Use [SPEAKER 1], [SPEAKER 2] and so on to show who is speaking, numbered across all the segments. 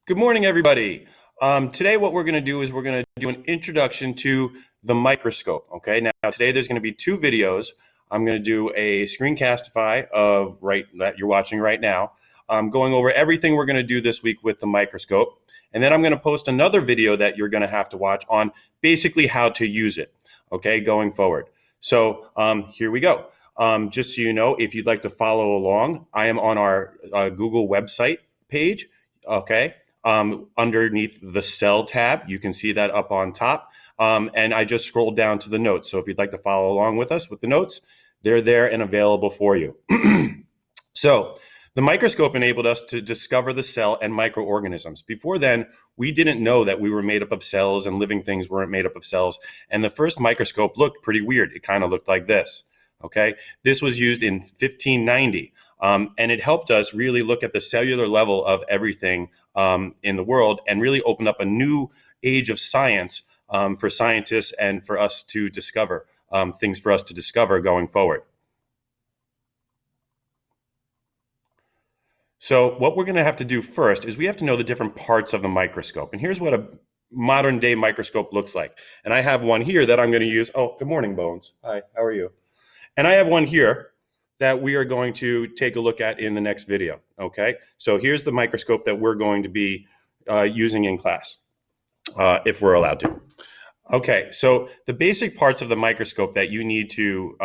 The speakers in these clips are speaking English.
[SPEAKER 1] Good morning, everybody. Today, what we're going to do is we're going to do an introduction to the microscope. Okay, now today there's going to be two videos. I'm going to do a screencastify of that you're watching right now, going over everything we're going to do this week with the microscope, and then I'm going to post another video that you're going to have to watch on basically how to use it. Okay, going forward. So here we go. Just so you know, if you'd like to follow along, I am on our Google website page. Okay. Underneath the cell tab, you can see that up on top. And I just scrolled down to the notes. So if you'd like to follow along with us with the notes, they're there and available for you. So the microscope enabled us to discover the cell and microorganisms. Before then, we didn't know that we were made up of cells and living things weren't made up of cells. And the first microscope looked pretty weird. It kind of looked like this. Okay, this was used in 1590, and it helped us really look at the cellular level of everything in the world and really opened up a new age of science for scientists and for us to discover things for us to discover going forward. So what we're going to have to do first is we have to know the different parts of the microscope. And here's what a modern day microscope looks like. And I have one here that I'm going to use. Oh, good morning, Bones. Hi, how are you? And I have one here that we are going to take a look at in the next video, okay? So here's the microscope that we're going to be using in class, if we're allowed to. Okay, so the basic parts of the microscope that you need to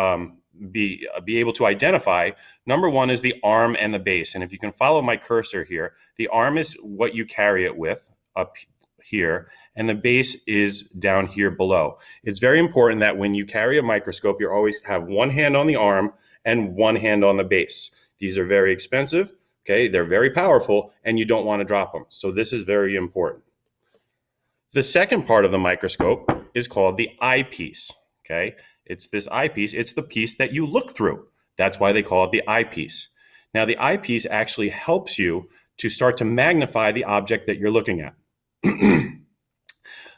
[SPEAKER 1] be able to identify, number one is the arm and the base. And if you can follow my cursor here, the arm is what you carry it with up here, and the base is down here below. It's very important that when you carry a microscope, you always have one hand on the arm and one hand on the base. These are very expensive, okay? They're very powerful, and you don't want to drop them. So this is very important. The second part of the microscope is called the eyepiece, okay? It's this eyepiece. It's the piece that you look through. That's why they call it the eyepiece. Now, the eyepiece actually helps you to start to magnify the object that you're looking at.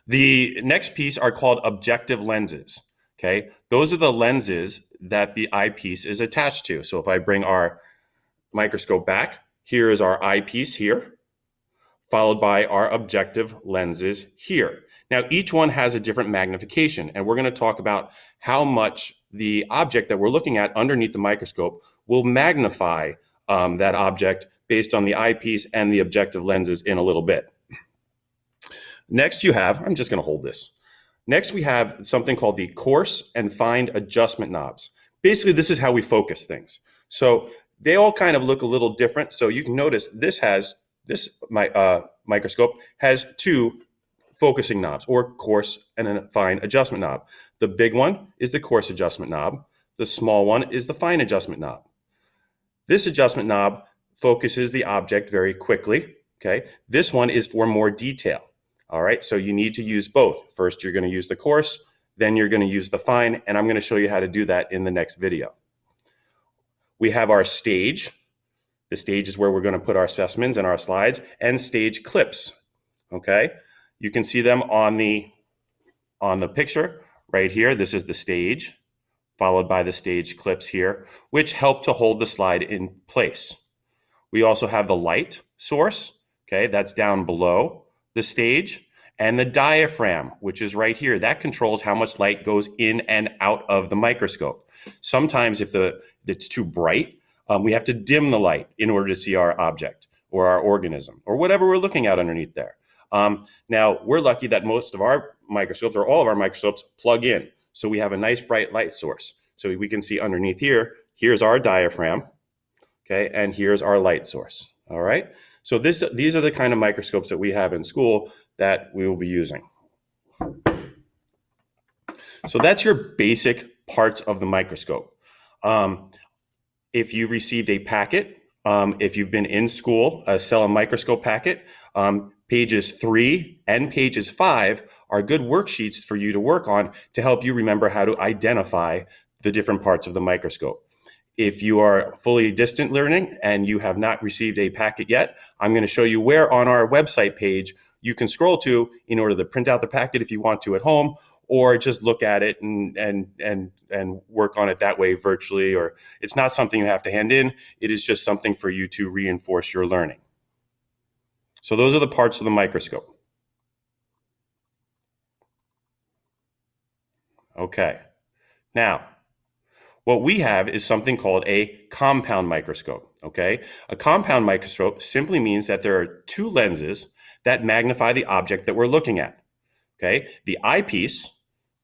[SPEAKER 1] The next piece are called objective lenses. Okay, those are the lenses that the eyepiece is attached to. So if I bring our microscope back, here is our eyepiece here, followed by our objective lenses here. Now, each one has a different magnification, and we're going to talk about how much the object that we're looking at underneath the microscope will magnify that object based on the eyepiece and the objective lenses in a little bit. Next you have, I'm just going to hold this. Next we have something called the coarse and fine adjustment knobs. Basically, this is how we focus things. So they all kind of look a little different. So you can notice this microscope has two focusing knobs, or coarse and a fine adjustment knob. The big one is the coarse adjustment knob. The small one is the fine adjustment knob. This adjustment knob focuses the object very quickly. Okay, this one is for more detail. All right, so you need to use both. First, you're going to use the coarse, then you're going to use the fine, and I'm going to show you how to do that in the next video. We have our stage. The stage is where we're going to put our specimens and our slides, and stage clips. Okay, you can see them on the picture right here. This is the stage, followed by the stage clips here, which help to hold the slide in place. We also have the light source. Okay, that's down below the stage, and the diaphragm, which is right here. That controls how much light goes in and out of the microscope. Sometimes if it's too bright, we have to dim the light in order to see our object or our organism or whatever we're looking at underneath there. Now, we're lucky that most of our microscopes, or all of our microscopes, plug in. So we have a nice bright light source. So we can see underneath here, here's our diaphragm, okay, and here's our light source, all right? So these are the kind of microscopes that we have in school that we will be using. So that's your basic parts of the microscope. If you received a packet, if you've been in school, a cell and microscope packet, pages 3 and pages 5 are good worksheets for you to work on to help you remember how to identify the different parts of the microscope. If you are fully distant learning and you have not received a packet yet, I'm going to show you where on our website page you can scroll to in order to print out the packet if you want to at home, or just look at it and work on it that way virtually. Or it's not something you have to hand in. It is just something for you to reinforce your learning. So those are the parts of the microscope. Okay. Now, what we have is something called a compound microscope, okay? A compound microscope simply means that there are two lenses that magnify the object that we're looking at, okay? The eyepiece,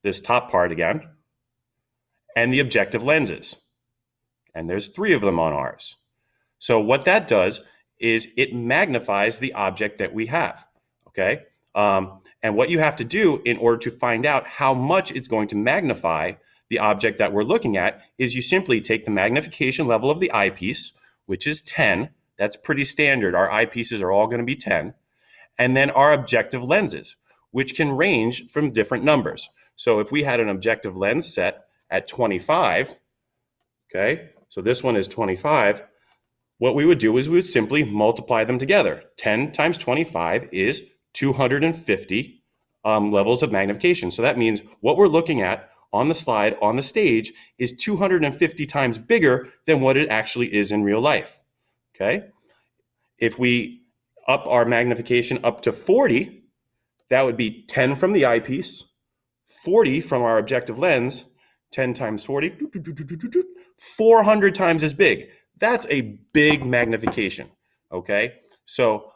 [SPEAKER 1] this top part again, and the objective lenses. And there's three of them on ours. So what that does is it magnifies the object that we have, okay? And what you have to do in order to find out how much it's going to magnify the object that we're looking at is you simply take the magnification level of the eyepiece, which is 10. That's pretty standard. Our eyepieces are all going to be 10. And then our objective lenses, which can range from different numbers. So if we had an objective lens set at 25, okay, so this one is 25, what we would do is we would simply multiply them together. 10 times 25 is 250 levels of magnification. So that means what we're looking at on the slide, on the stage, is 250 times bigger than what it actually is in real life, okay? If we up our magnification up to 40, that would be 10 from the eyepiece, 40 from our objective lens, 10 times 40, 400 times as big. That's a big magnification, okay? So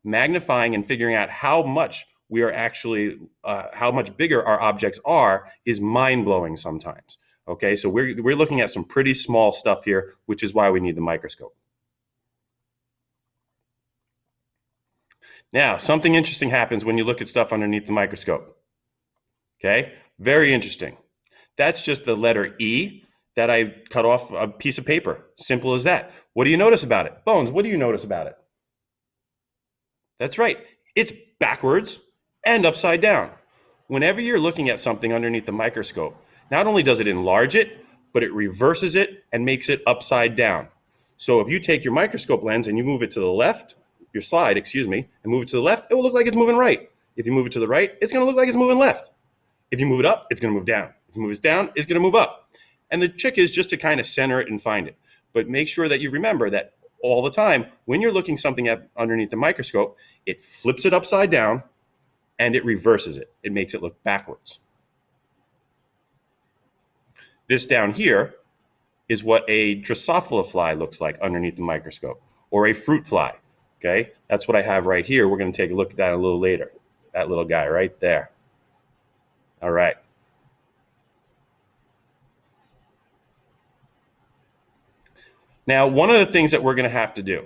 [SPEAKER 1] magnifying and figuring out how much we are actually, how much bigger our objects are is mind-blowing sometimes, okay? So we're looking at some pretty small stuff here, which is why we need the microscope. Now, something interesting happens when you look at stuff underneath the microscope, okay? Very interesting. That's just the letter E that I cut off a piece of paper. Simple as that. What do you notice about it? Bones, what do you notice about it? That's right. It's backwards and upside down. Whenever you're looking at something underneath the microscope, not only does it enlarge it, but it reverses it and makes it upside down. So if you take your microscope lens and you move it to the left, your slide, excuse me, and move it to the left, it will look like it's moving right. If you move it to the right, it's going to look like it's moving left. If you move it up, it's going to move down. If you move it down, it's going to move up. And the trick is just to kind of center it and find it. But make sure that you remember that all the time, when you're looking something at underneath the microscope, it flips it upside down and it reverses it. It makes it look backwards. This down here is what a Drosophila fly looks like underneath the microscope, or a fruit fly. Okay, that's what I have right here. We're going to take a look at that a little later. That little guy right there. All right. Now, one of the things that we're going to have to do,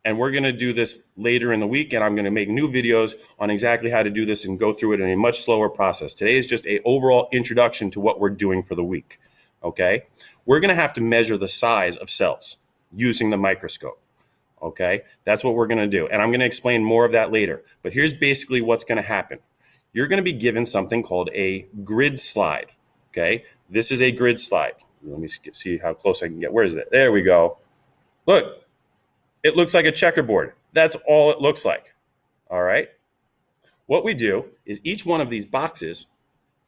[SPEAKER 1] and we're going to do this later in the week, and I'm going to make new videos on exactly how to do this and go through it in a much slower process. Today is just an overall introduction to what we're doing for the week. Okay, we're going to have to measure the size of cells using the microscope. Okay, that's what we're going to do. And I'm going to explain more of that later. But here's basically what's going to happen. You're going to be given something called a grid slide. Okay, this is a grid slide. Let me see how close I can get. Where is it? There we go. Look, it looks like a checkerboard. That's all it looks like. All right. What we do is each one of these boxes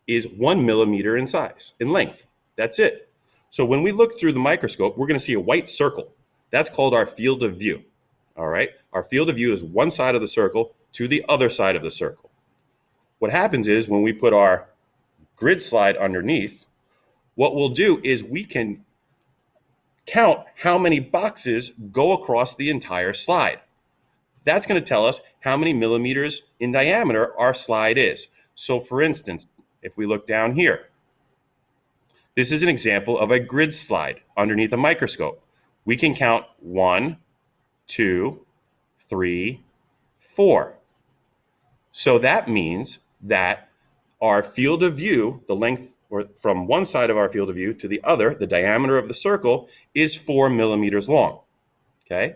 [SPEAKER 1] is 1 millimeter in size, in length. That's it. So when we look through the microscope, we're going to see a white circle. That's called our field of view. All right. Our field of view is one side of the circle to the other side of the circle. What happens is when we put our grid slide underneath, what we'll do is we can count how many boxes go across the entire slide. That's going to tell us how many millimeters in diameter our slide is. So for instance, if we look down here, this is an example of a grid slide underneath a microscope. We can count 1, 2, 3, 4. So that means that our field of view, the length or from one side of our field of view to the other, the diameter of the circle is 4 millimeters long. Okay.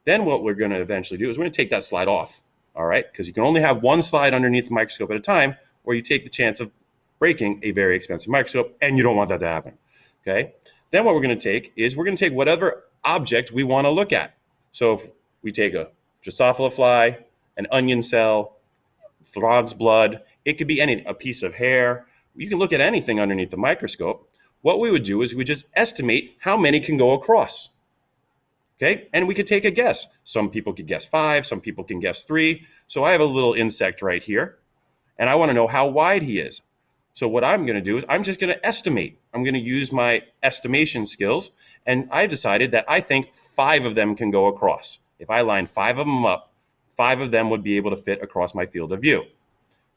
[SPEAKER 1] Then what we're going to eventually do is we're going to take that slide off. All right. Because you can only have one slide underneath the microscope at a time, or you take the chance of breaking a very expensive microscope, and you don't want that to happen. Okay. Then what we're going to take is we're going to take whatever object we want to look at. So if we take a Drosophila fly, an onion cell, frog's blood, it could be a piece of hair. You can look at anything underneath the microscope. What we would do is we just estimate how many can go across. Okay, and we could take a guess. Some people could guess 5, some people can guess 3. So I have a little insect right here, and I want to know how wide he is. So what I'm going to do is I'm just going to estimate. I'm going to use my estimation skills, and I decided that I think 5 of them can go across. If I line 5 of them up, 5 of them would be able to fit across my field of view.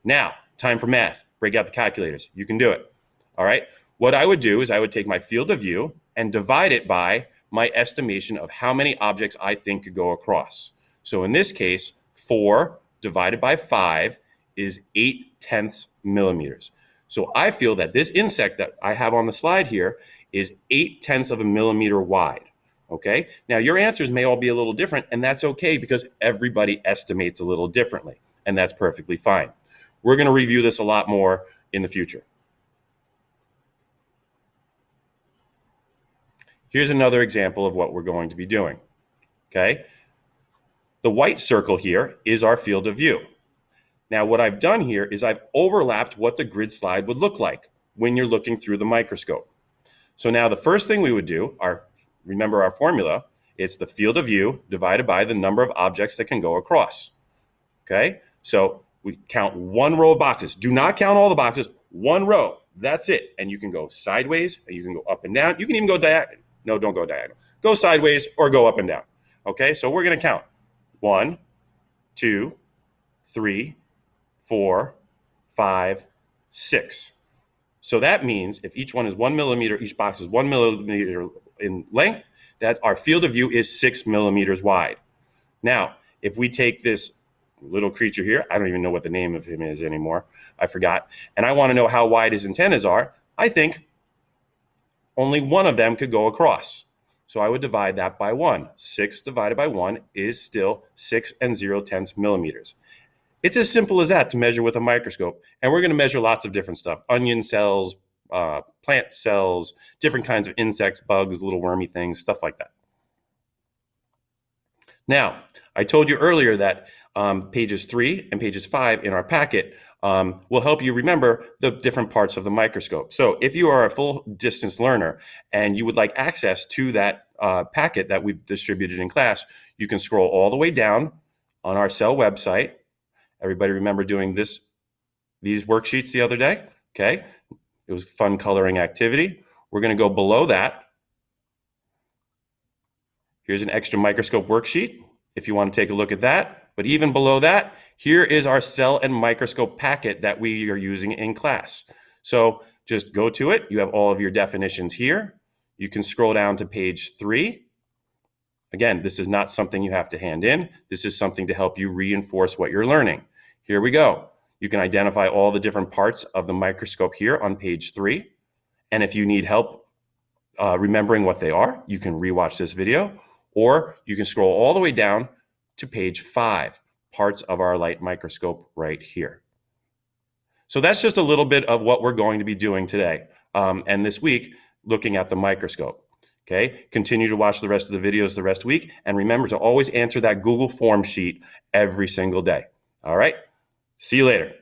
[SPEAKER 1] Now, time for math. Break out the calculators. You can do it. All right. What I would do is I would take my field of view and divide it by my estimation of how many objects I think could go across. So in this case, 4 divided by 5 is 8/10 millimeters. So I feel that this insect that I have on the slide here is 8/10 of a millimeter wide. Okay. Now your answers may all be a little different, and that's okay because everybody estimates a little differently, and that's perfectly fine. We're going to review this a lot more in the future. Here's another example of what we're going to be doing. Okay. The white circle here is our field of view. Now, what I've done here is I've overlapped what the grid slide would look like when you're looking through the microscope. So now the first thing we would do, remember our formula, it's the field of view divided by the number of objects that can go across. Okay, so we count one row of boxes. Do not count all the boxes, one row. That's it. And you can go sideways, and you can go up and down. You can even go diagonal. No, don't go diagonal. Go sideways or go up and down. Okay, so we're going to count 1, 2, 3, 4, 5, 6. So that means if each one is 1 millimeter, each box is 1 millimeter in length, that our field of view is 6 millimeters wide. Now, if we take this little creature here, I don't even know what the name of him is anymore, I forgot, and I want to know how wide his antennas are, I think only one of them could go across. So I would divide that by 1. 6 divided by 1 is still 6 0/10 millimeters. It's as simple as that to measure with a microscope. And we're going to measure lots of different stuff. Onion cells, plant cells, different kinds of insects, bugs, little wormy things, stuff like that. Now, I told you earlier that pages 3 and pages 5 in our packet will help you remember the different parts of the microscope. So if you are a full distance learner and you would like access to that packet that we've distributed in class, you can scroll all the way down on our cell website. Everybody remember doing these worksheets the other day? Okay. It was a fun coloring activity. We're going to go below that. Here's an extra microscope worksheet if you want to take a look at that. But even below that, here is our cell and microscope packet that we are using in class. So just go to it. You have all of your definitions here. You can scroll down to page 3. Again, this is not something you have to hand in. This is something to help you reinforce what you're learning. Here we go. You can identify all the different parts of the microscope here on page 3. And if you need help remembering what they are, you can rewatch this video, or you can scroll all the way down to page 5, parts of our light microscope right here. So that's just a little bit of what we're going to be doing today and this week, looking at the microscope. Okay, continue to watch the rest of the videos the rest of the week, and remember to always answer that Google form sheet every single day. All right, see you later.